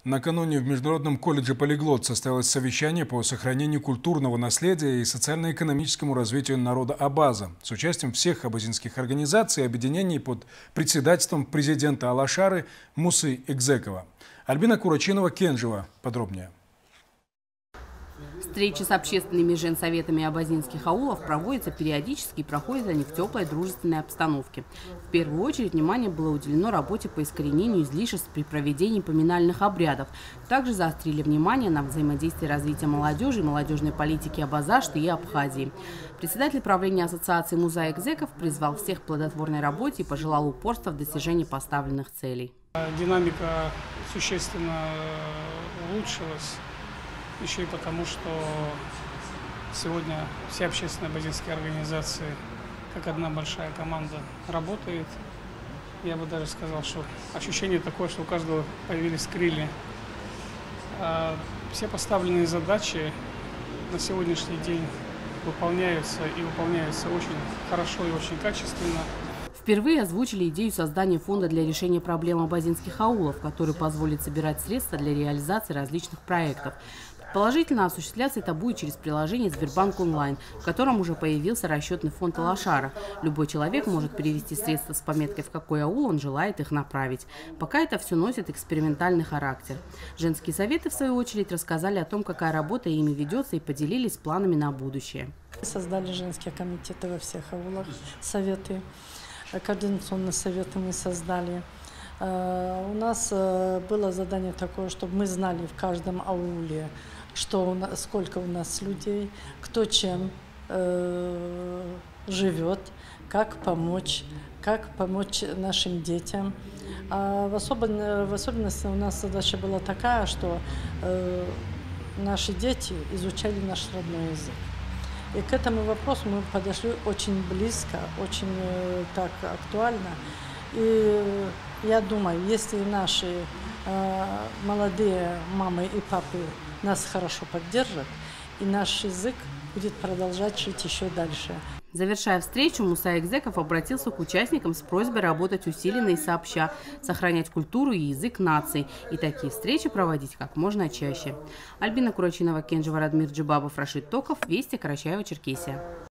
Накануне в Международном колледже «Полиглот» состоялось совещание по сохранению культурного наследия и социально-экономическому развитию народа Абаза с участием всех абазинских организаций и объединений под председательством президента Алашары Мусы Экзекова. Альбина Курачинова-Кенжева подробнее. Встречи с общественными женсоветами абазинских аулов проводятся периодически и проходят они в теплой дружественной обстановке. В первую очередь внимание было уделено работе по искоренению излишеств при проведении поминальных обрядов. Также заострили внимание на взаимодействии развития молодежи и молодежной политики Абазашты и Абхазии. Председатель правления ассоциации Муса Экзеков призвал всех к плодотворной работе и пожелал упорства в достижении поставленных целей. Динамика существенно улучшилась. Еще и потому, что сегодня все общественные абазинские организации, как одна большая команда, работает. Я бы даже сказал, что ощущение такое, что у каждого появились крылья. Все поставленные задачи на сегодняшний день выполняются и выполняются очень хорошо и очень качественно. Впервые озвучили идею создания фонда для решения проблем абазинских аулов, который позволит собирать средства для реализации различных проектов. Положительно осуществляться это будет через приложение Сбербанк онлайн, в котором уже появился расчетный фонд Алашара. Любой человек может перевести средства с пометкой, в какой аул он желает их направить. Пока это все носит экспериментальный характер. Женские советы, в свою очередь, рассказали о том, какая работа ими ведется, и поделились планами на будущее. Создали женские комитеты во всех аулах, советы, координационные советы мы создали. У нас было задание такое, чтобы мы знали в каждом ауле, сколько у нас людей, кто чем живет, как помочь нашим детям. В особенности у нас задача была такая, что наши дети изучали наш родной язык. И к этому вопросу мы подошли очень близко, очень так актуально. И я думаю, если наши молодые мамы и папы нас хорошо поддержат, и наш язык будет продолжать жить еще дальше. Завершая встречу, Муса Экзеков обратился к участникам с просьбой работать усиленно и сообща, сохранять культуру и язык наций, и такие встречи проводить как можно чаще. Альбина Курачинова-Кенжева, Радмир Джибабов, Рашид Токов, Вести, Карачаево-Черкесия.